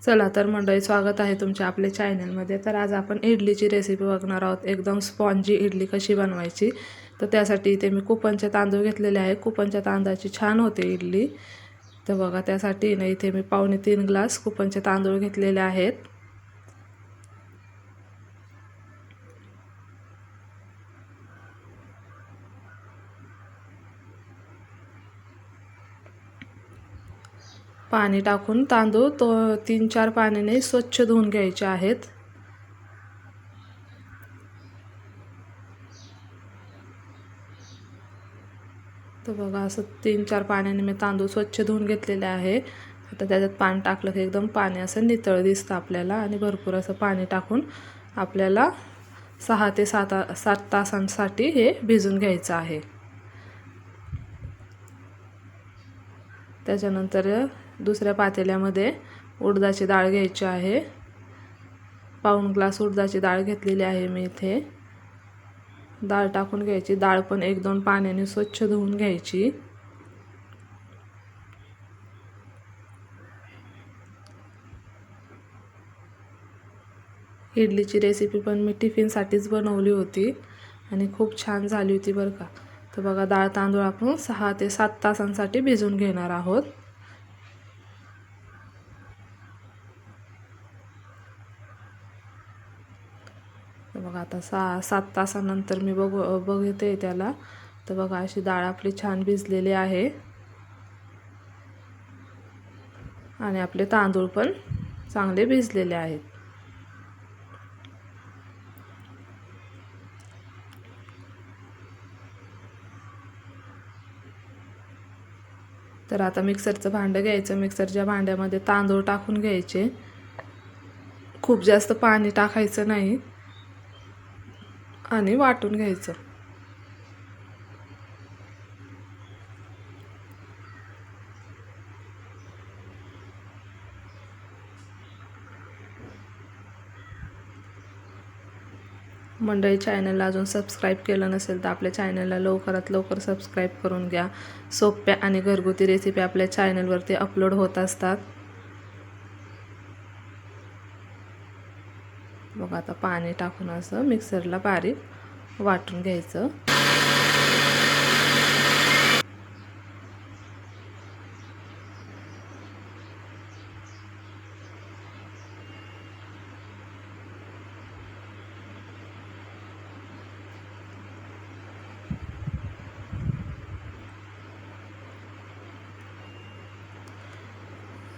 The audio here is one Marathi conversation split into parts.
चला तर मंडळी, स्वागत आहे तुमच्या आपल्या चॅनलमध्ये। तर आज आपण इडलीची रेसिपी बघणार आहोत। एकदम स्पॉन्जी इडली कशी बनवायची। तर त्यासाठी इथे मी कुपनचे तांदूळ घेतलेले आहे। कुपनच्या तांदळाची छान होते इडली। तर बघा, त्यासाठी ना इथे मी 2.25 ग्लास कुपनचे तांदूळ घेतलेले आहेत। पाणी टाकून तांदूळ 3-4 पाण्याने स्वच्छ धुवून घ्यायचे आहेत। तर बघा, असं 3-4 पाण्याने मी तांदूळ स्वच्छ धुवून घेतलेले आहे। आता त्याच्यात पाणी टाकलं की एकदम पाणी असं नितळ दिसतं आपल्याला। आणि भरपूर असं पाणी टाकून आपल्याला 6 ते 7 तासांसाठी हे भिजून घ्यायचं आहे। त्याच्यानंतर दुसऱ्या पातेल्यामध्ये उडदाची डाळ घ्यायची आहे। 1 ग्लास उडदाची डाळ घेतलेली आहे मी इथे। डाळ टाकून घ्यायची। डाळ पण 1-2 पाण्याने स्वच्छ धुवून घ्यायची। इडलीची रेसिपी पण मी टिफिनसाठीच बनवली होती आणि खूप छान झाली होती बरं का। तर बघा, डाळ तांदूळ आपण 6 ते 7 तासांसाठी भिजवून घेणार आहोत। तर बघा, आता 6-7 तासानंतर मी बघते त्याला। तर बघा, अशी डाळ आपली छान भिजलेली आहे आणि आपले तांदूळ पण चांगले भिजलेले आहेत। तर आता मिक्सरचं भांडं घ्यायचं। मिक्सरच्या भांड्यामध्ये तांदूळ टाकून घ्यायचे। खूप जास्त पाणी टाकायचं नाही आणि वाटून घ्यायचं। मंडळी, चॅनलला अजून सबस्क्राईब केलं नसेल तर आपल्या चॅनलला लवकरात लवकर सबस्क्राईब करून घ्या। सोप्या आणि घरगुती रेसिपी आपल्या चॅनलवरती अपलोड होत असतात। बघा, आता पाणी टाकून असं मिक्सरला बारीक वाटून घ्यायचं।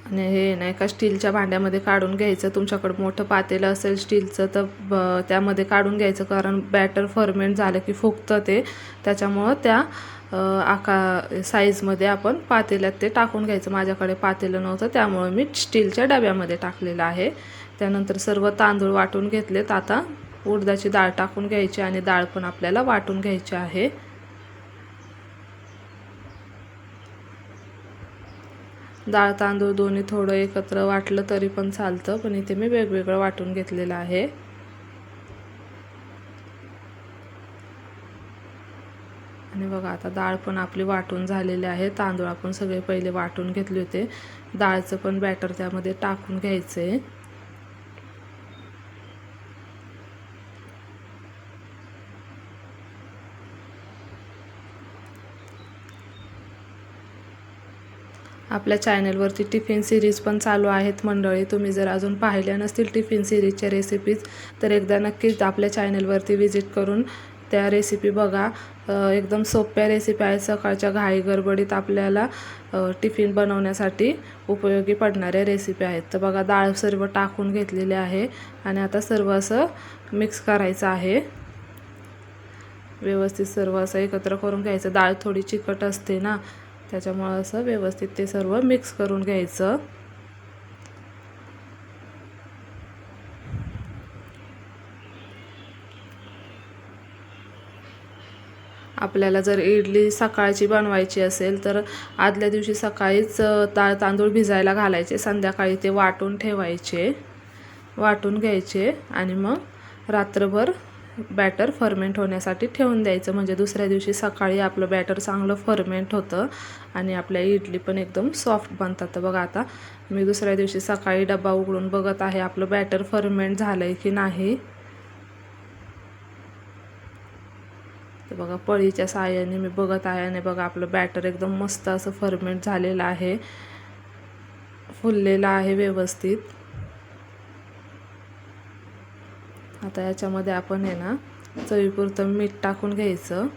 आणि हे नाही का, स्टीलच्या भांड्यामध्ये काढून घ्यायचं। तुमच्याकडे मोठं पातेलं असेल स्टीलचं तर त्यामध्ये काढून घ्यायचं, कारण बॅटर फर्मेंट झालं की फुगतं ते। त्याच्यामुळं त्या साईजमध्ये आपण पातेल्यात ते टाकून घ्यायचं। माझ्याकडे पातेलं नव्हतं त्यामुळे मी स्टीलच्या डब्यामध्ये टाकलेलं आहे। त्यानंतर सर्व तांदूळ वाटून घेतलेत। आता उडदाची डाळ टाकून घ्यायची आणि डाळ पण आपल्याला वाटून घ्यायची आहे। डाळ तांदूळ दोन्ही थोडं एकत्र वाटलं तरी पण चालतं, पण इथे मी वेगवेगळं वाटून घेतलेलं आहे। आणि बघा, आता डाळ पण आपली वाटून झालेली आहे। तांदूळ आपण सगळे पहिले वाटून घेतले होते। डाळचं पण बॅटर त्यामध्ये टाकून घ्यायचे। आपल्या चॅनलवरती टिफिन सिरीज पण चालू आहेत मंडळी। तुम्ही जर अजून पाहिल्या नसतील टिफिन सिरीजच्या रेसिपीज तर एकदा नक्कीच आपल्या चॅनलवरती व्हिजिट करून त्या रेसिपी बघा। एकदम सोप्या रेसिपी आहेत। सकाळच्या घाई गडबडीत आपल्याला टिफिन बनवण्यासाठी उपयोगी पडणाऱ्या रेसिपी आहेत। तर बघा, डाळ सर्व टाकून घेतलेली आहे आणि आता सर्व असं मिक्स करायचं आहे। व्यवस्थित सर्व असं एकत्र करून घ्यायचं। डाळ थोडी चिकट असते ना, त्याच्यामुळे असं व्यवस्थित ते सर्व मिक्स करून घ्यायचं। आपल्याला जर इडली सकाळची बनवायची असेल तर आदल्या दिवशी सकाळीच डाळ तांदूळ भिजायला घालायचे। संध्याकाळी ते वाटून ठेवायचे, वाटून घ्यायचे आणि मग रात्रभर बॅटर फर्मेंट होण्यासाठी ठेवून द्यायचं, म्हणजे दुसऱ्या दिवशी सकाळी आपलं बॅटर चांगलं फर्मेंट होतं आणि आपल्या इडली पण एकदम सॉफ्ट बनतात. तर बघा आता मी दुसऱ्या दिवशी सकाळी डबा उघडून बघत आहे आपलं बॅटर फर्मेंट झालं आहे की नाही. तर बघा पळीच्या साहाय्याने मी बघत आहे आणि बघा आपलं बॅटर एकदम मस्त असं फर्मेंट झालेलं आहे, फुललेलं आहे व्यवस्थित. आता याच्यामध्ये आपण आहे ना चवीपुरतं मीठ टाकून घ्यायचं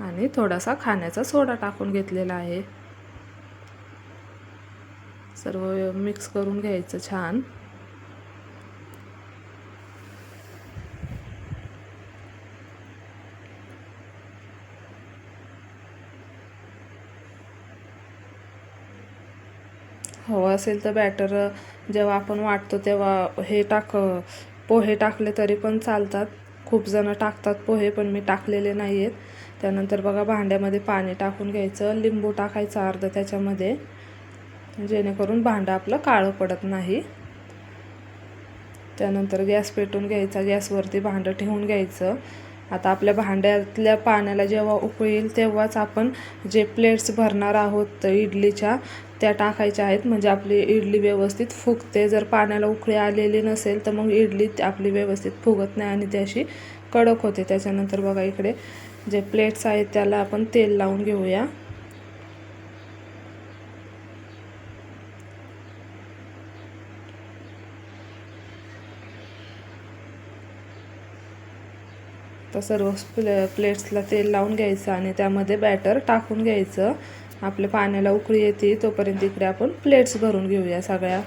आणि थोडासा खाण्याचा सोडा टाकून घेतलेला आहे. सर्व मिक्स करून घ्यायचं छान. हवं असेल तर बॅटर जेव्हा आपण वाटतो तेव्हा पोहे टाकले तरी पण चालतात. खूप जण टाकतात पोहे, पण मी टाकलेले नाही आहेत. त्यानंतर बघा भांड्यामध्ये पाणी टाकून घ्यायचं, लिंबू टाकायचं अर्ध त्याच्यामध्ये, जेणेकरून भांडं आपलं काळं पडत नाही. त्यानंतर गॅस पेटवून घ्यायचा, गॅसवरती भांडं ठेवून घ्यायचं. आता आपल्या भांड्यातल्या पाण्याला जेव्हा उकळी येईल तेव्हाच आपण जे प्लेट्स भरणार आहोत इडलीच्या त्या टाकायच्या आहेत, म्हणजे आपली इडली व्यवस्थित फुगते. जर पाण्याला उकळी आलेली नसेल तर मग इडली आपली व्यवस्थित फुगत नाही आणि ती अशी कडक होते. त्याच्यानंतर बघा इकडे जे प्लेट्स आहेत त्याला आपण तेल लावून घेऊया. तर सर्व प्लेट्सला तेल लावून घ्यायचं आणि त्यामध्ये बॅटर टाकून घ्यायचं. आपल्या पाण्याला उकळी येते तोपर्यंत इकडे आपण प्लेट्स भरून घेऊया सगळ्या.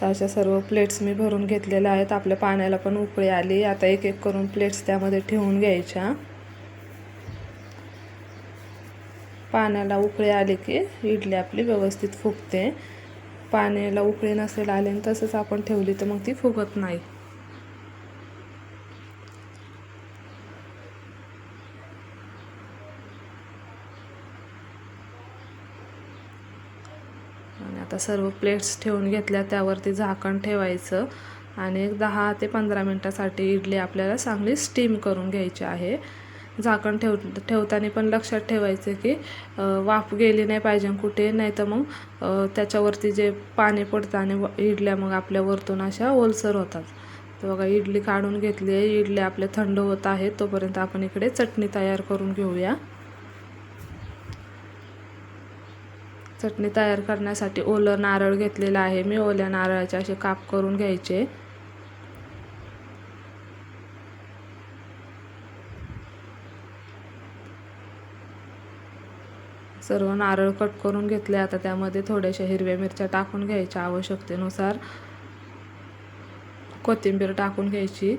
तर अशा सर्व प्लेट्स मी भरून घेतलेल्या आहेत. आपल्या पाण्याला पण उकळी आली. आता एक एक करून प्लेट्स त्यामध्ये ठेवून घ्यायच्या. पाण्याला उकळी आली की इडली आपली व्यवस्थित फुगते. पाण्याला उकळी नसेल आले आणि तसंच आपण ठेवली तर मग ती फुगत नाही. आणि आता सर्व प्लेट्स ठेवून घेतल्या, त्यावरती झाकण ठेवायचं आणि 10 ते 15 मिनटासाठी इडली आपल्याला चांगली स्टीम करून घ्यायची आहे. झाकण ठेवताना पण लक्षात ठेवायचं की वाफ गेली नाही पाहिजे कुठे, नाही तर मग त्याच्यावरती जे पाणी पडतं आणि इडल्या मग आपल्या वरतून अशा ओलसर होतात. तर बघा इडली काढून घेतली आहे. इडली आपल्या थंड होत आहेत तोपर्यंत आपण इकडे चटणी तयार करून घेऊया. चटणी तयार करण्यासाठी ओलं नारळ घेतलेलं आहे मी. ओल्या नारळाचे असे काप करून घ्यायचे. सर्व नारळ कट करून घेतले. आता त्यामध्ये थोड्याशा हिरव्या मिरच्या टाकून घ्यायच्या आवश्यकतेनुसार. कोथिंबीर टाकून घ्यायची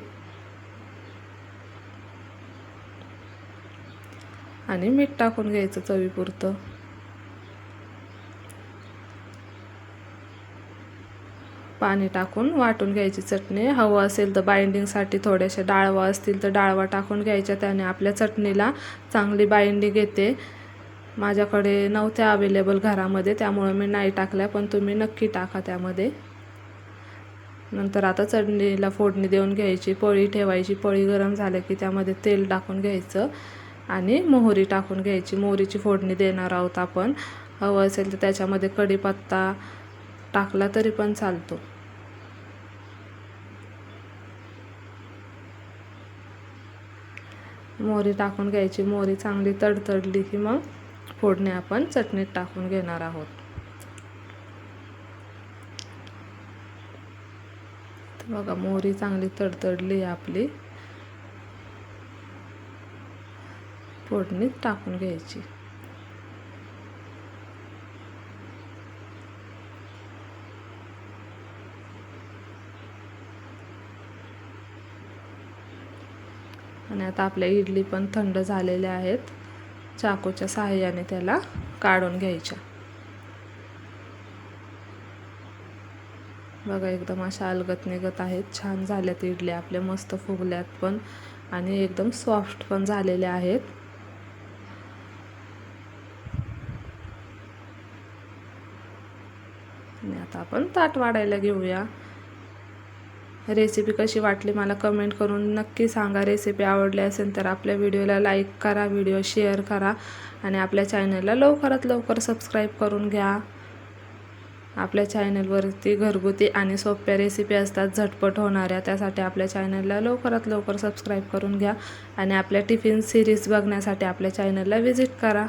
आणि मीठ टाकून घ्यायचं चवीपुरतं. पाणी टाकून वाटून घ्यायची चटणी. हवं असेल तर बाइंडिंगसाठी थोड्याशा डाळवा असतील तर डाळवा टाकून घ्यायच्या, त्याने आपल्या चटणीला चांगली बाइंडिंग येते. माझ्याकडे नव्हत्या अवेलेबल घरामध्ये त्यामुळे मी नाही टाकल्या, पण तुम्ही नक्की टाका त्यामध्ये. नंतर आता चटणीला फोडणी देऊन घ्यायची, पळी ठेवायची. पळी गरम झालं की त्यामध्ये तेल टाकून घ्यायचं आणि मोहरी टाकून घ्यायची. मोहरीची फोडणी देणार आहोत आपण. हवं असेल तर त्याच्यामध्ये कढीपत्ता टाकला तरी पण चालतो. मोहरी टाकून घ्यायची. मोहरी चांगली तडतडली की मग फोडणी आपण चटणीत टाकून घेणार आहोत. तर बघा मोहरी चांगली तडतडली आपली, फोडणीत टाकून घ्यायची. आणि आता आपल्या इडली पण थंड झालेल्या आहेत. चाकूच्या सहाय्याने त्याला काढून घ्यायच्या. बघा एकदम अशा अलगत निघत आहेत. छान झाल्यात इडल्या आपल्या, मस्त फुगल्यात पण आणि एकदम सॉफ्ट पण झालेल्या आहेत. आणि आता आपण ताट वाढायला घेऊया. रेसिपी कशी वाटली मला कमेंट करून नक्की सांगा. रेसिपी आवडली असेल तर आपल्या व्हिडिओला लाईक करा, व्हिडिओ शेअर करा आणि आपल्या चॅनलला लवकरात लवकर सबस्क्राईब करून घ्या. आपल्या चॅनलवरती घरगुती आणि सोप्या रेसिपी असतात, झटपट होणाऱ्या. त्यासाठी आपल्या चॅनलला लवकरात लवकर सबस्क्राईब करून घ्या आणि आपल्या टिफिन सिरीज बघण्यासाठी आपल्या चॅनलला व्हिजिट करा.